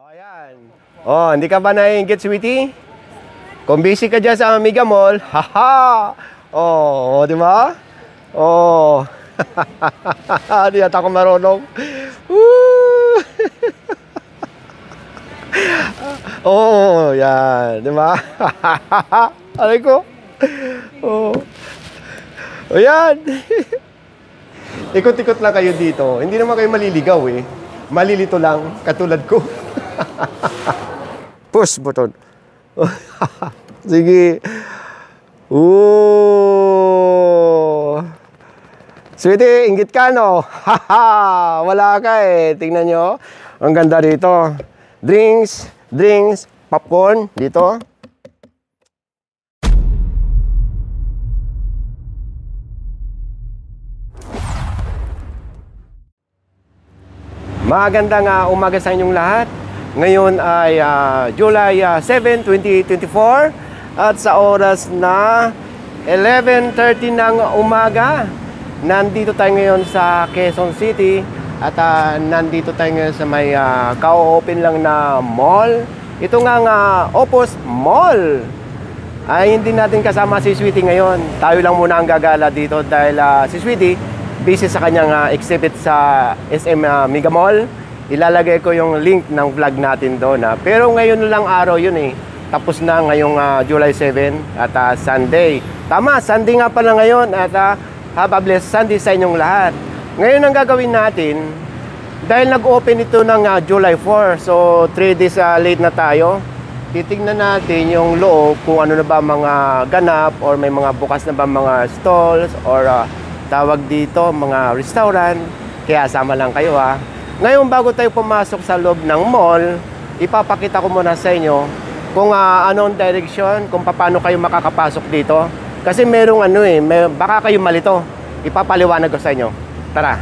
Oh, ayan. Oh, hindi ka ba naiingit, sweetie? Kung busy ka dyan sa Mega Mall, haha! Oh, di ba? Oh. Hindi ata ako marunong. Woo! Oh, yan. Di ba? Aray ko. Oh. O yan. Ikot-ikot lang kayo dito. Hindi naman kayo maliligaw eh. Malilito lang, katulad ko. Push button. Sige. Ooh. Sweetie, inggit ka no? Haha, wala ka eh. Tingnan nyo. Ang ganda rito. Drinks, popcorn dito. Magandang umaga sa inyong lahat. Ngayon ay July 7, 2024 at sa oras na 11:30 ng umaga, nandito tayo ngayon sa Quezon City at nandito tayo ngayon sa may ka-open lang na mall. Ito nga Opus Mall. Ay hindi natin kasama si Sweetie ngayon. Tayo lang muna ang gagala dito dahil si Sweetie busy sa kanyang exhibit sa SM Mega Mall. Ilalagay ko yung link ng vlog natin doon. Pero ngayon lang araw yun eh. Tapos na ngayong July 7 at Sunday. Tama, Sunday nga pala ngayon at have a blessed Sunday sa inyong lahat. Ngayon ang gagawin natin, dahil nag-open ito ng July 4, so 3 days late na tayo. Titignan natin yung loob kung ano na ba mga ganap or may mga bukas na ba mga stalls or tawag dito mga restaurant. Kaya sama lang kayo ha. Ngayon bago tayo pumasok sa loob ng mall, ipapakita ko muna sa inyo kung anong direction, kung paano kayo makakapasok dito. Kasi merong baka kayo malito. Ipapaliwanag ko sa inyo. Tara.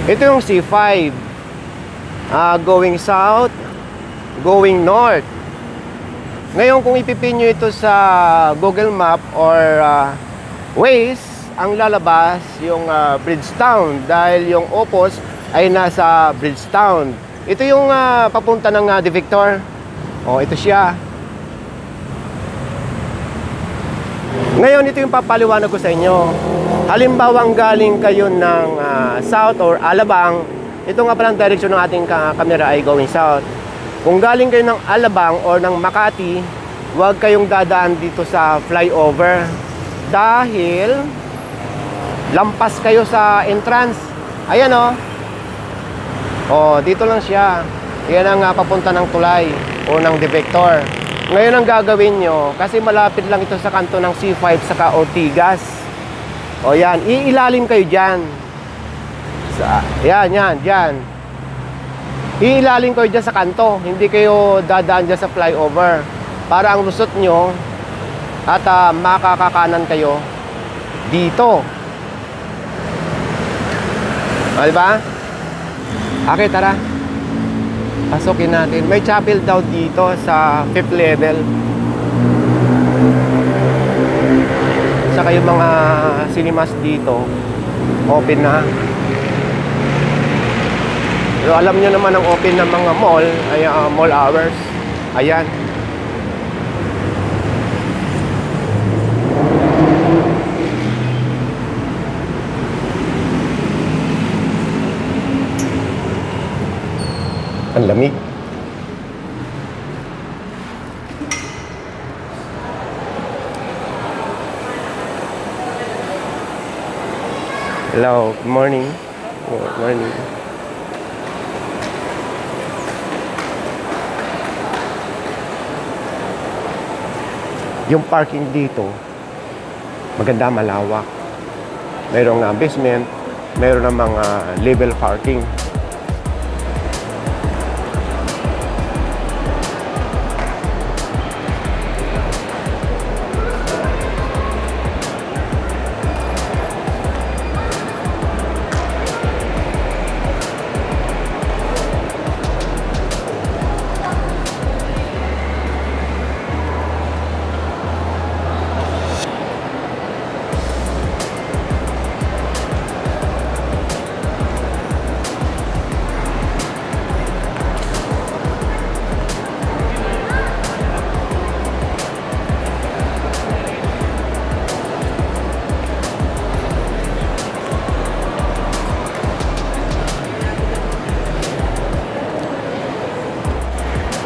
Ito yung C5. Going south, going north. Ngayon kung ipipin nyo ito sa Google Map or Waze, ang lalabas yung Bridgetown dahil yung Opus ay nasa Bridgetown. Ito yung papunta ng De Victor. Oh, ito siya. Ngayon ito yung papaliwanag ko sa inyo. Halimbawa galing kayo ng south or Alabang, ito nga palang direction ng ating camera ay going south. Kung galing kayo ng Alabang or ng Makati, huwag kayong dadaan dito sa flyover dahil lampas kayo sa entrance. Ayan o. Oh, dito lang siya. Yan ang papunta ng Tulay o ng De Victor. Ngayon ang gagawin nyo, kasi malapit lang ito sa kanto ng C5 saka Ortigas. O yan, iilalim kayo dyan. Yan. Iilalim kayo dyan sa kanto. Hindi kayo dadaan dyan sa flyover. Para ang lusot nyo at makakakanan kayo dito. O, diba? Okay, tara. Pasukin natin. May chapel daw dito sa 5th level. Saka yung mga cinemas dito open na. Pero alam nyo naman ang open ng mga mall ay mall hours. Ayan. Ang lamig. Hello, good morning. Good morning. Yung parking dito, maganda, malawak. Mayroong basement, mayroon namang level parking.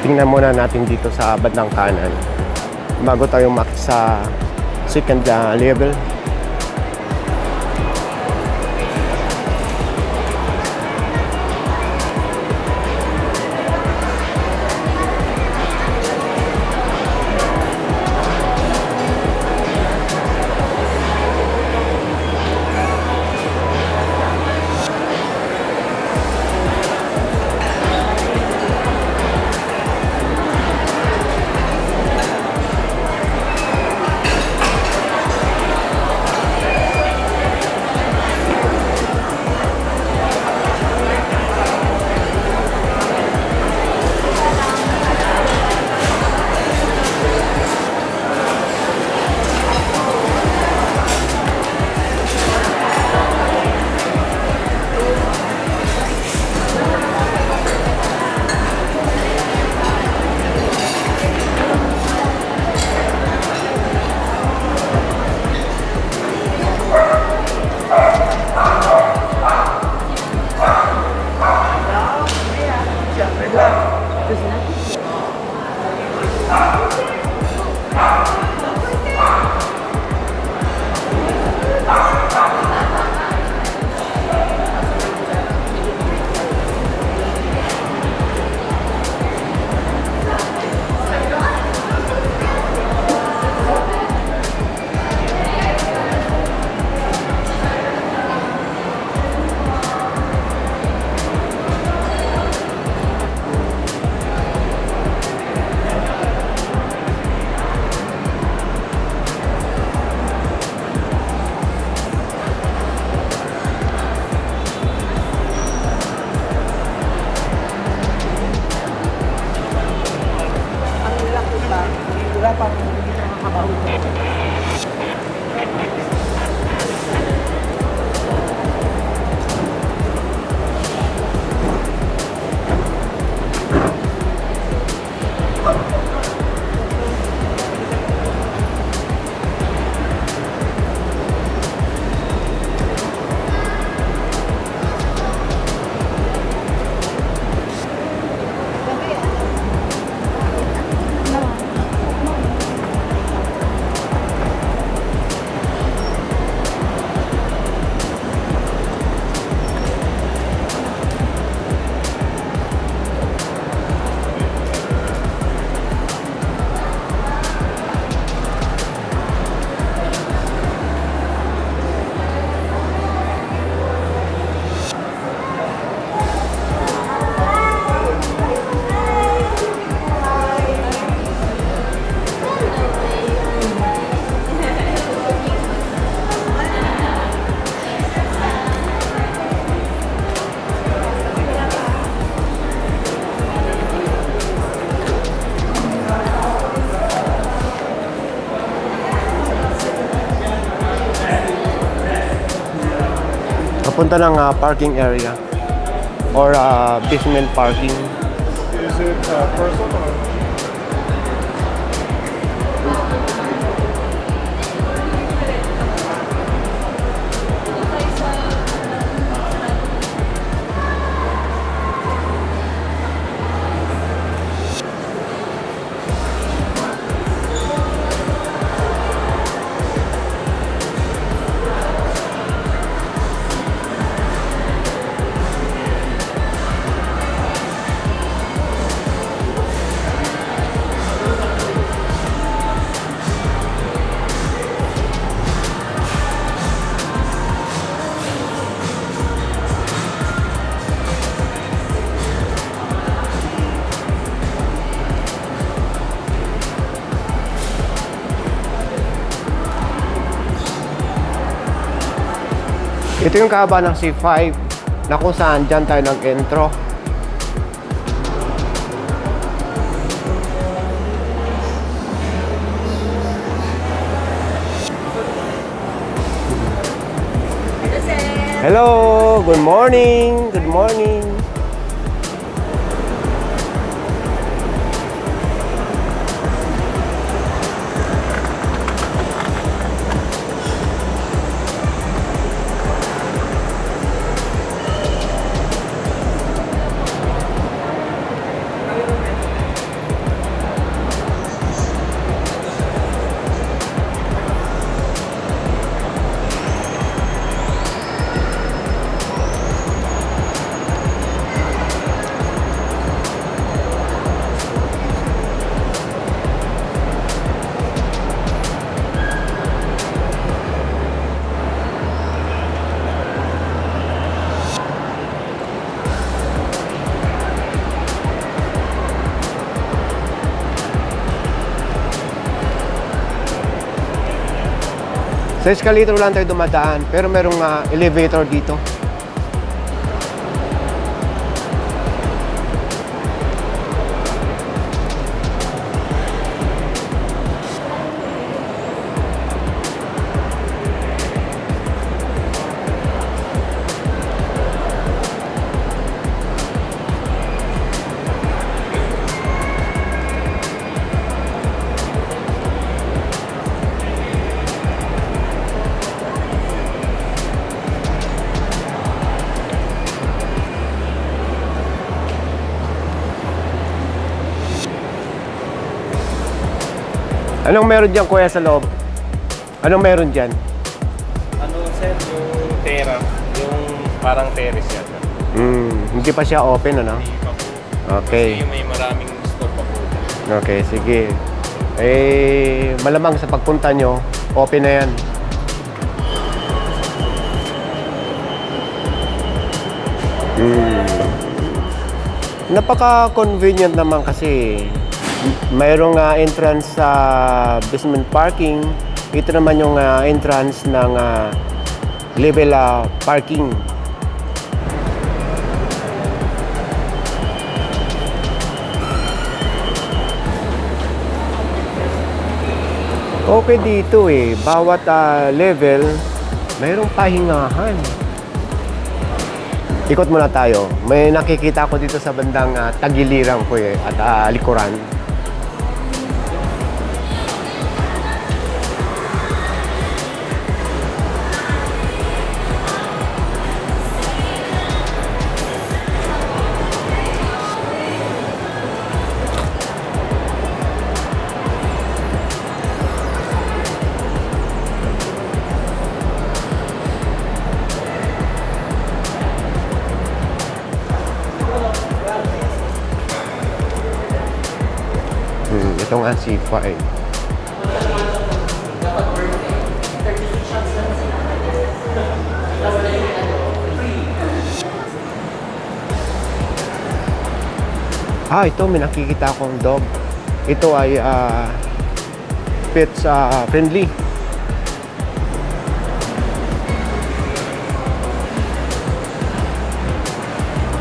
tingnan muna natin dito sa bandang kanan bago tayo makita sa second level. Papunta ng parking area or basement parking. Is it personal? Ito yung kahaba ng C5 na kung saan dyan tayo nag-intro. Hello! Good morning! Good morning! Sa escalator lang tayo dumadaan, pero merong elevator dito. Anong meron dyan, kuya, sa loob? Anong meron dyan? Ano, sir, yung yung parang terrace yata. Hindi pa siya open, ano? Hindi pa po. Okay. Kasi may maraming store pa po. Okay, sige. Eh, malamang sa pagpunta nyo, open na yan. Napaka-convenient naman kasi mayroong entrance sa basement parking. Ito naman yung entrance ng level parking. Okay dito eh. Bawat level, mayroong pahingahan. Ikot muna tayo. May nakikita ko dito sa bandang tagiliran ko eh, at likuran. Ito nga sipa eh. Ito may nakikita akong dog. Ito ay pets friendly.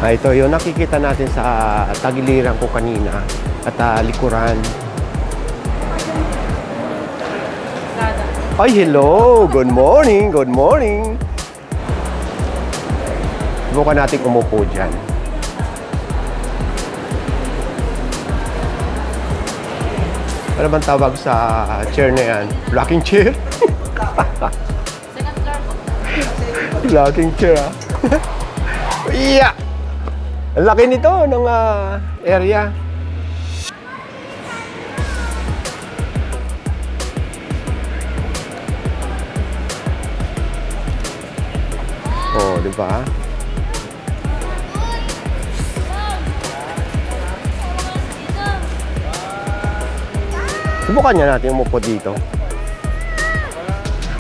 Ito yung nakikita natin sa tagiliran ko kanina at likuran. Ay, hello! Good morning! Good morning! Subukan natin umupo dyan. Ano bang tawag sa chair na yan? Rocking chair? Second floor po. Rocking chair, ah. Yeah! Ang laki nito ng area. Oh, di ba? Subukan niya natin umupo dito.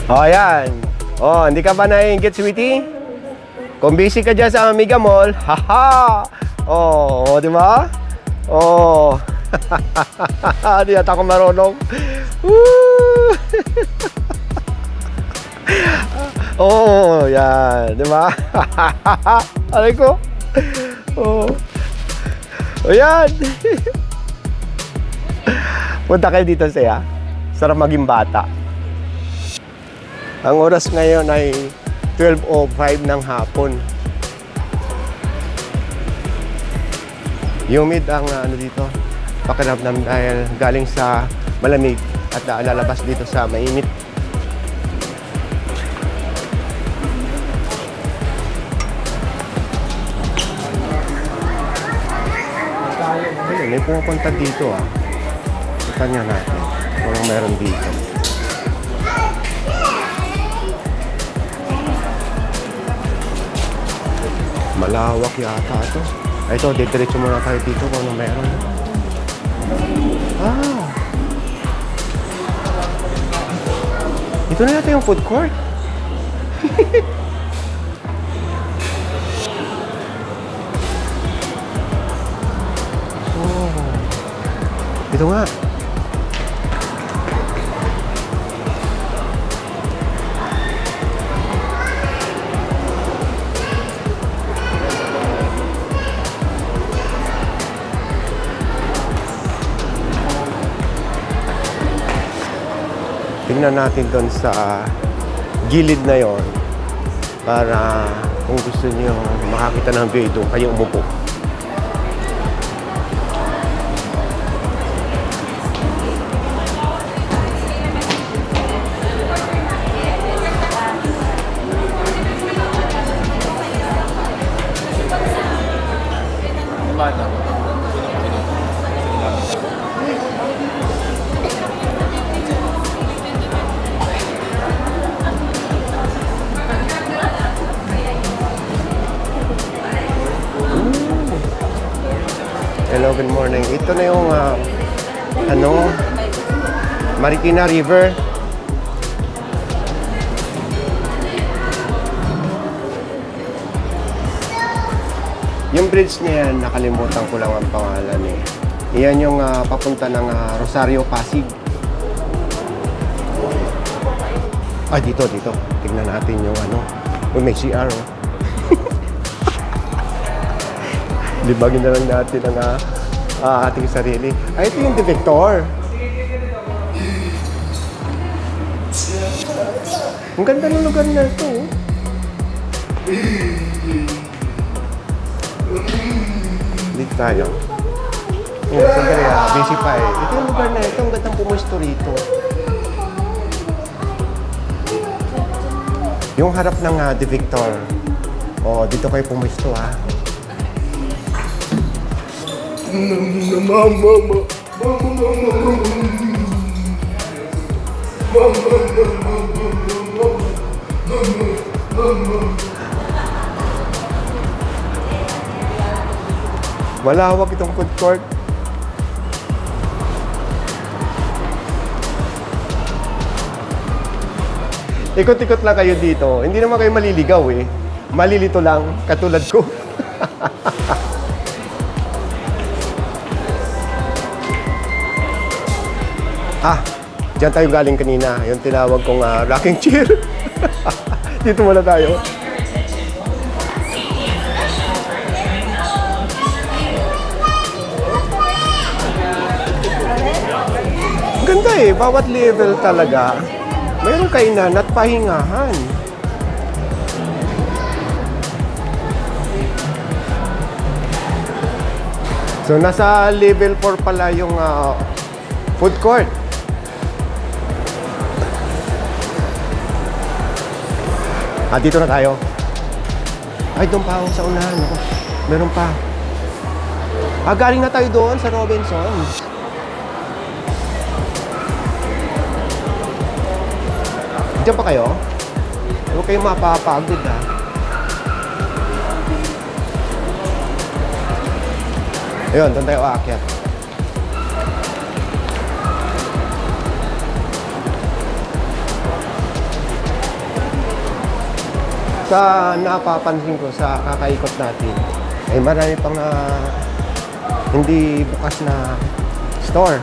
Oh, ayan. Oh, hindi ka ba naiingit, sweetie? Kung busy ka dyan sa Amiga Mall, haha! Oh, di ba? Oh. Di yata ako marunong. Woo! Oh, yan. Di ba? Aray ko. Oh. Oh, yan. Punta kayo dito siya. Sarap maging bata. Ang oras ngayon ay 12:05 ng hapon. Humid ang ano dito, pakiramdam dahil galing sa malamig at lalabas dito sa mainit. Ayun, may pumupunta dito ah. Tanya natin kung meron dito. Malawak yata ito. Ito, didiretso muna tayo dito kung ano meron. Ito na yata yung food court. Oh. Ito nga. Tingnan natin doon sa gilid na yon para kung gusto niyo makakita ng view doon kayo umupo. Hello, good morning. Ito na yung Marikina River. Yung bridge niya yan, nakalimutan ko lang ang pangalan eh. Iyan yung papunta ng Rosario, Pasig. Ah, dito. Tignan natin yung may CR. Oh. Libagin na lang natin ang ating sarili. Ay, ito yung Victor. Ang ganda ng lugar na ito. Dito tayo. Sandali busy pa eh. Ito yung lugar na ito. Ang gandang pumusto rito. Yung harap ng The Victor. O, dito kayo pumusto ha. Malawak itong food court. Ikot-ikot lang kayo dito. Hindi naman kayo maliligaw eh. Malilito lang, katulad ko. Diyan tayo galing kanina. Yung tinawag kong rocking chair. Dito muna tayo. Ganda eh. Bawat level talaga. Mayroong kainan at pahingahan. So, nasa level 4 pala yung food court. Dito na tayo. Ay, doon pa ako sa unahan. Ako. Meron pa. Galing na tayo doon sa Robinsons. Diyan pa kayo? Huwag kayong mapapagod ha. Ayun, doon tayo aakyat. Sa napapansin ko sa kakaikot natin, ay marami pang hindi bukas na store.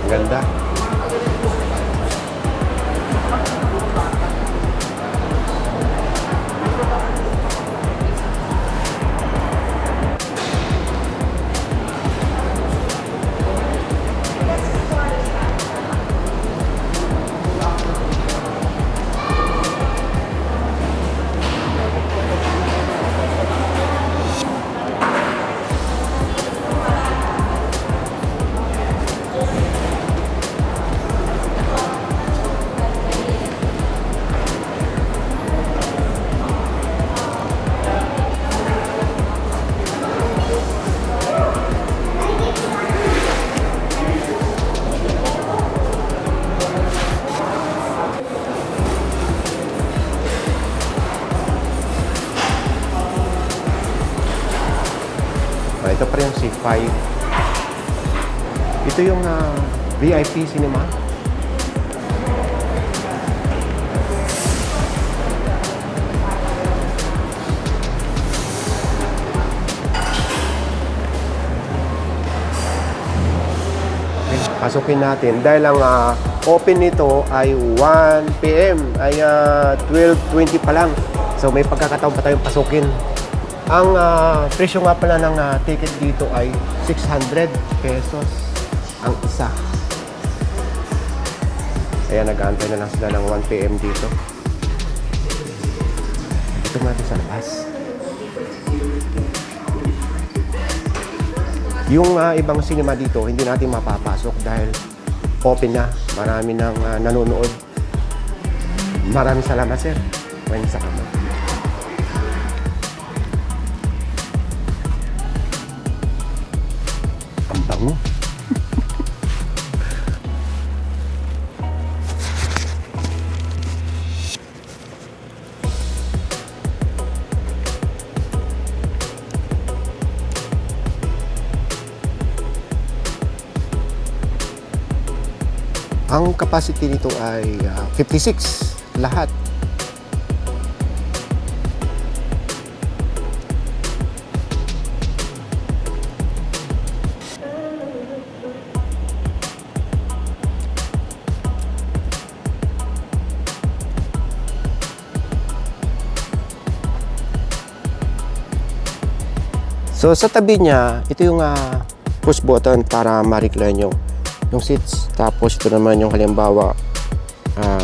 Ganda. Ito yung VIP cinema. Pasukin natin dahil ang open nito ay 1 PM ay 12:20 pa lang. So may pagkakataon pa tayong pasukin. Ang presyo nga pala ng ticket dito ay 600 pesos ang isa. Kaya nag-aantay na lang sila ng 1 PM dito. Dito natin sa labas. Yung ibang cinema dito, hindi natin mapapasok dahil open na. Marami nang nanonood. Maraming salamat, sir. Maraming salamat. Ang bango. Ang capacity nito ay 56 lahat. So sa tabi niya, ito yung push button para ma-recline yung seats. Tapos ito naman yung halimbawa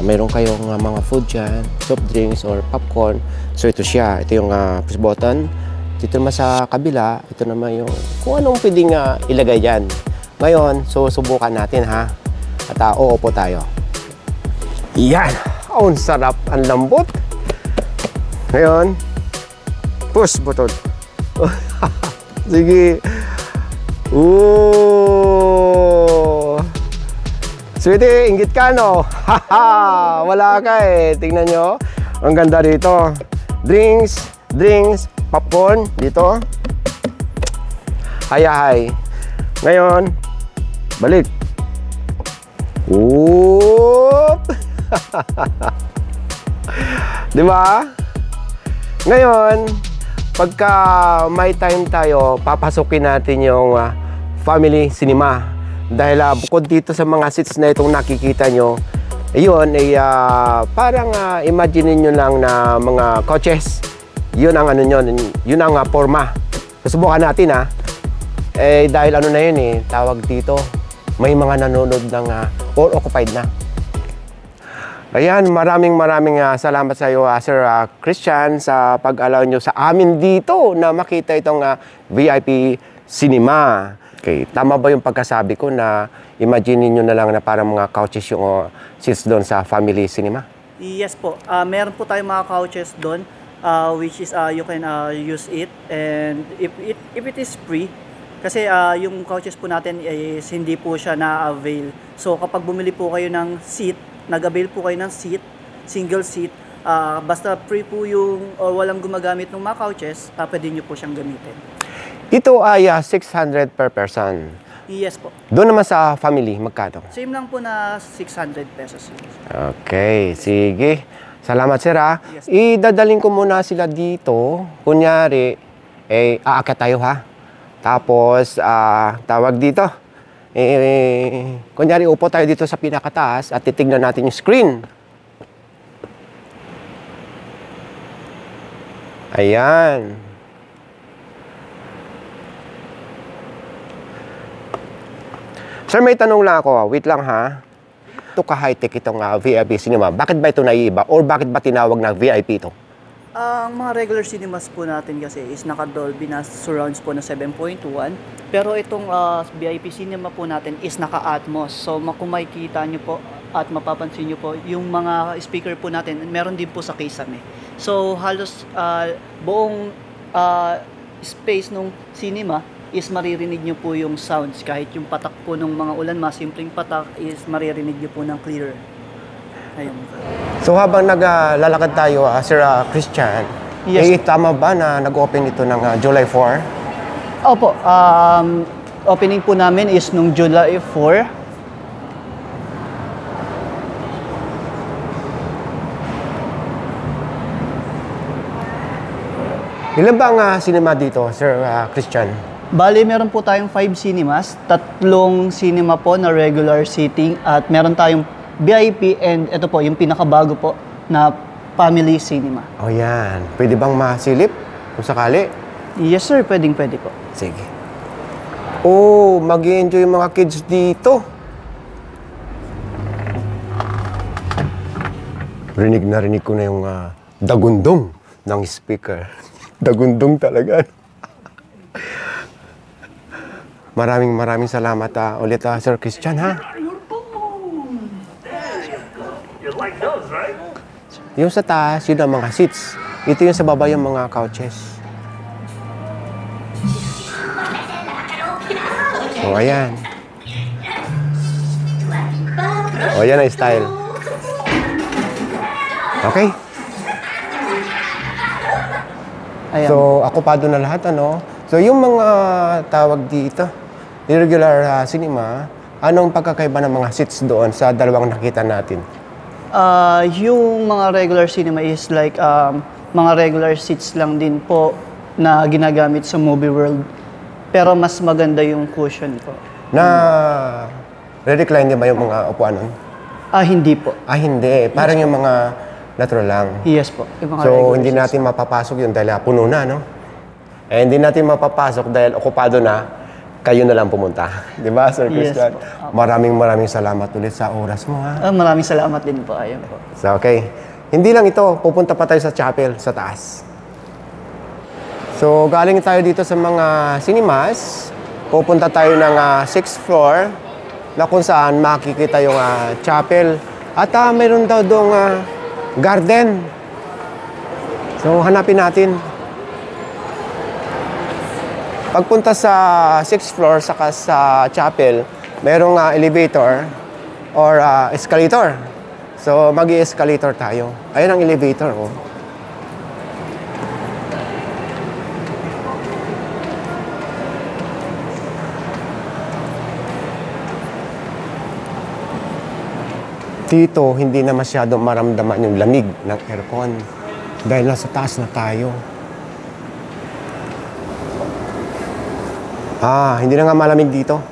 mayroon kayong mga food dyan, soft drinks or popcorn. So ito siya, ito yung push button. Dito naman sa kabila, ito naman yung kung anong pwedeng ilagay dyan. Ngayon, so subukan natin ha. At uupo tayo. Yan! Ang sarap, ang lambot. Ngayon, push button. Sige. Sweetie, inggit ka, no? Haha! Wala ka eh. Tingnan nyo. Ang ganda rito. Drinks, popcorn dito. Hayahay. Ngayon, balik. Whoop! Diba? Ngayon, pagka may time tayo, papasukin natin yung family cinema. Dahil bukod dito sa mga seats na itong nakikita nyo, ayun ay parang imagine nyo lang na mga coaches. Yun ang ano nyo, yun ang forma. Susubukan natin dahil ano na yun tawag dito, may mga nanonood ng all occupied na. Ayan, maraming salamat sa iyo, Sir Christian, sa pag-allow nyo sa amin dito na makita itong VIP cinema. Okay, tama ba yung pagkasabi ko na imagine niyo na lang na parang mga couches yung seats doon sa family cinema? Yes po. Meron po tayong mga couches doon which is you can use it, and if it is free kasi yung couches po natin is hindi po siya na-avail. So kapag bumili po kayo ng seat, nag-avail po kayo ng seat, single seat, basta free po yung walang gumagamit ng mga couches, pwede nyo po siyang gamitin. Ito ay 600 per person. Yes po. Doon naman sa family, magkano? Same lang po na 600 pesos. Okay, sige. Salamat, sir. Yes. Idadaling ko muna sila dito. Kunyari, aakyat tayo ha. Tapos, tawag dito. Kunyari, upo tayo dito sa pinakataas at titignan natin yung screen. Ayan. Sir, may tanong lang ako. Wait lang ha. Ito ka-high-tech itong VIP cinema. Bakit ba ito naiiba? Or bakit ba tinawag na VIP ito? Ang mga regular cinemas po natin kasi is naka-Dolby na surrounds po na 7.1. Pero itong VIP cinema po natin is naka-Atmos. So kung makikita nyo po at mapapansin nyo po, yung mga speaker po natin, meron din po sa Kisame. So halos buong space ng cinema is maririnig nyo po yung sounds. Kahit yung patak po ng mga ulan, mga simpleng patak, is maririnig nyo po ng clear. Ayun. So habang naglalakad tayo, Sir Christian, Yes. tama ba na nag-open ito ng July 4? Opo, opening po namin is nung July 4. Ilan ba ang cinema dito, Sir Christian? Bali, meron po tayong 5 cinemas, 3 cinema po na regular seating at meron tayong VIP and ito po, yung pinakabago po na family cinema. O yan. Pwede bang masilip kung sakali? Yes sir, pwede po. Sige. Oh, mag-enjoy yung mga kids dito. Rinig na rinig ko na yung dagundong ng speaker. Dagundong talaga. Maraming salamat ulit Sir Christian ha. Yung sa taas, yun ang mga seats. Ito yung sa baba yung mga couches. So, ayan. O, yan ang style. Okay? Ayan. So, akupado na lahat, ano? So, yung mga tawag dito, regular cinema, anong pagkakaiba ng mga seats doon sa dalawang nakita natin? Yung mga regular cinema is like mga regular seats lang din po na ginagamit sa movie world. Pero mas maganda yung cushion po. Re-recline din ba yung mga upuan nun? Hindi po. Hindi. Parang yung mga natural lang. Yes po. Yung mga So, regular hindi seats. natin mapapasok yun dahil puno na, no? Eh, hindi natin mapapasok dahil okupado na, kayo na lang pumunta. Di ba, Sir Yes Christian? po. Maraming salamat ulit sa oras mo, ha? Maraming salamat din po. Ayun po. So, okay. Hindi lang ito, pupunta pa tayo sa chapel, sa taas. So, galing tayo dito sa mga cinemas. Pupunta tayo ng 6th floor na kung saan makikita yung chapel. At mayroon daw doong garden. So, hanapin natin. Pagpunta sa 6th floor saka sa chapel, merong elevator or escalator. So, mag-i-escalator tayo. Ayun ang elevator, oh. Dito, hindi na masyadong maramdaman yung lamig ng aircon dahil nasa taas na tayo. Hindi na nga malamig dito.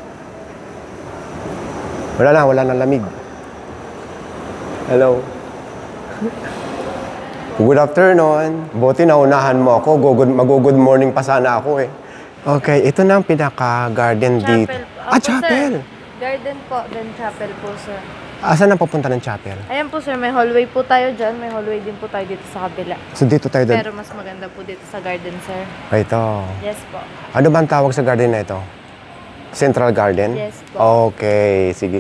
Wala na lamig. Hello. Good afternoon. Buti naunahan mo ako. Mag-good morning pa sana ako eh. Okay, ito na ang pinaka-garden dito. Opo, Chapel! Sir. Garden po, then chapel po, sir. Saan ang papunta ng chapel? Ayan po, sir. May hallway po tayo dyan. May hallway din po tayo dito sa kabila. So dito tayo Pero mas maganda po dito sa garden, sir. Ito. Yes po. Ano ba ang tawag sa garden na ito? Central Garden? Yes po. Okay, sige.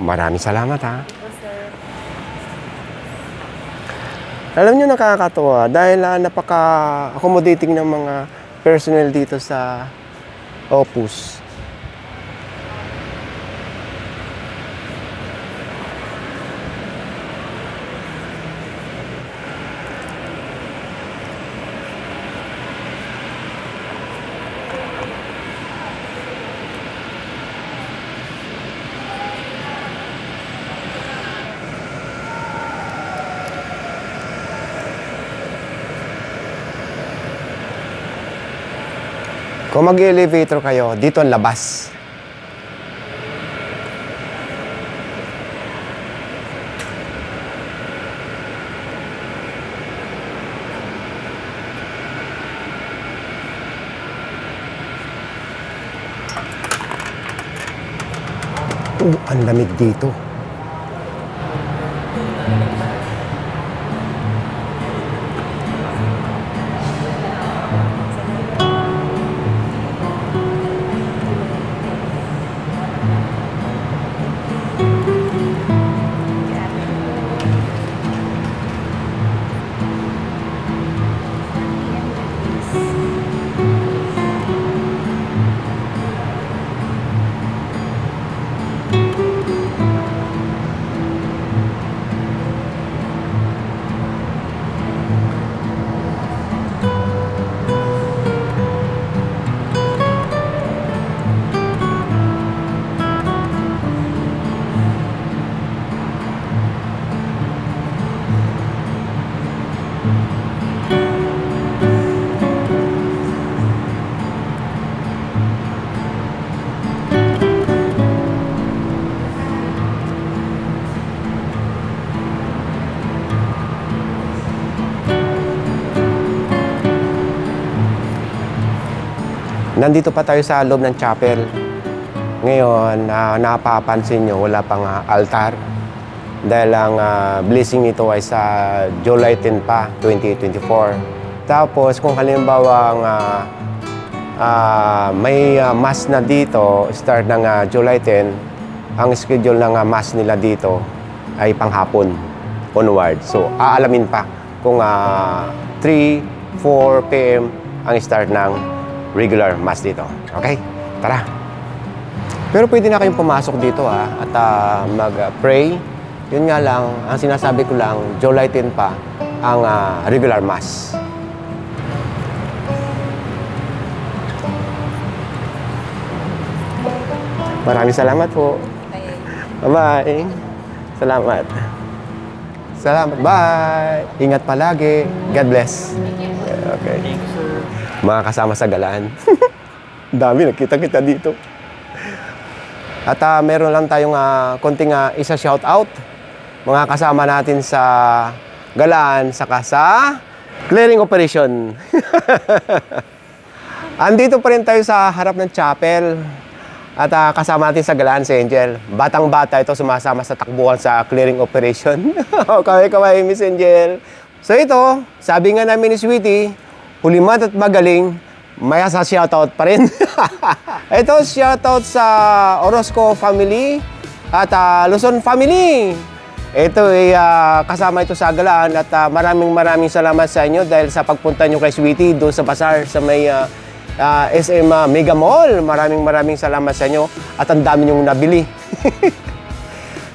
Maraming salamat ha. Ito, sir. Alam niyo nakakatuwa dahil napaka-accommodating ng mga personnel dito sa Opus. Kung mag-elevator kayo, dito ang labas. Ang lamig dito. Nandito pa tayo sa loob ng chapel. Ngayon, napapansin nyo, wala pang altar. Dahil ang blessing nito ay sa July 10 pa, 2024. Tapos, kung halimbawa may mass na dito, start ng July 10, ang schedule ng mass nila dito ay panghapon onward. So, aalamin pa kung 3, 4 p.m. ang start ng regular mass dito. Okay? Tara! Pero pwede na kayong pumasok dito at mag-pray. Yun nga lang, ang sinasabi ko lang, July 10 pa ang regular mass. Maraming salamat po. Bye-bye. Salamat. Salamat. Bye. Ingat palagi. God bless. Okay. Thank you, sir. Mga kasama sa galaan. Dami, nakita-kita dito. At meron lang tayong konting isa shout out. Mga kasama natin sa galaan, saka sa clearing operation. Andito pa rin tayo sa harap ng chapel. At kasama natin sa galaan si Angel. Batang-bata ito sumasama sa takbuhan sa clearing operation. Kaway-kaway, Miss Angel. So ito, sabi nga namin ni Sweetie, hulimat at magaling, may sa shoutout pa rin. Ito, shoutout sa Orozco family at Luzon family. Ito ay kasama ito sa galaan at maraming salamat sa inyo dahil sa pagpunta nyo kay Sweetie doon sa bazaar sa may SM Mega Mall. Maraming salamat sa inyo at ang dami nyong nabili.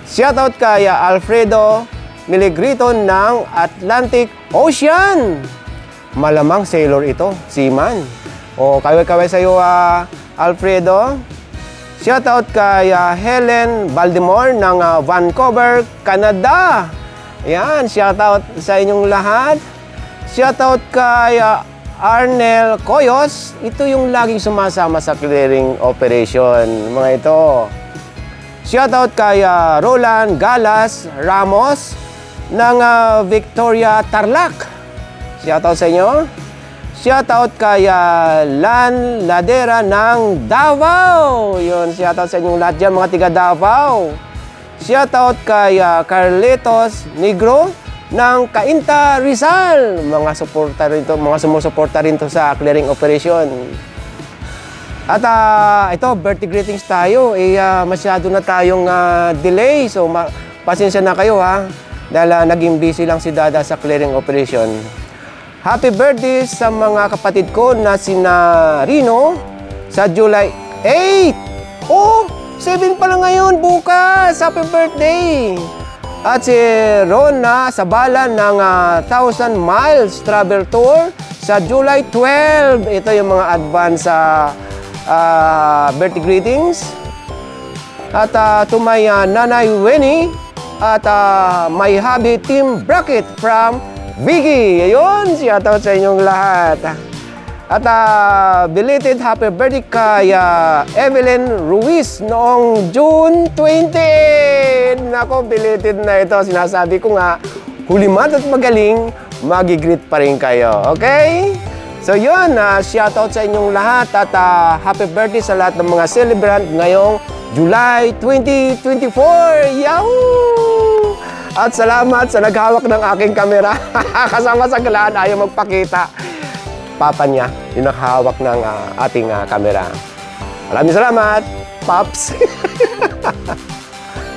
Shoutout kay Alfredo Miligrito ng Atlantic Ocean. Malamang sailor ito, seaman. O kaway-kaway sa iyo, Alfredo. Shoutout kay Helen Baltimore ng Vancouver, Canada. Yan, shoutout sa inyong lahat. Shoutout kay Arnel Coyos. Ito yung laging sumasama sa clearing operation, mga ito. Shoutout kay Roland Galas Ramos ng Victoria, Tarlac. Shoutout sa inyo. Shoutout kay Lan Ladera ng Davao. Yun, shoutout sa inyong lahat dyan, mga tiga Davao. Shoutout kay Carletos Negro ng Cainta, Rizal. Mga suporta rin to, mga sumusuporta rin to sa clearing operation. At ito, birthday greetings tayo. Masyado na tayong delay. So, pasensya na kayo dahil naging busy lang si Dada sa clearing operation. Happy birthday sa mga kapatid ko na sina Rino sa July 8. Oh, 7 pa lang ngayon, bukas. Happy birthday. At si Rona Sabala ng 1,000 Miles Travel Tour sa July 12. Ito yung mga advance birthday greetings. At to my Nanay Winnie at my hubby Team Bracket from Vicky. Ayun, shoutout sa inyong lahat. At belated happy birthday kay Evelyn Ruiz noong June 20. Nako, belated na ito. Sinasabi ko nga, hulimat at magaling, magigreet pa rin kayo. Okay? So yun, shoutout sa inyong lahat at happy birthday sa lahat ng mga celebrant ngayong July 2024. Yahoo! At salamat sa naghawak ng aking kamera. Kasama sa galaan, ayaw magpakita. Papa niya, yung naghawak ng ating kamera. Maraming salamat, Pops.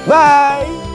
Bye!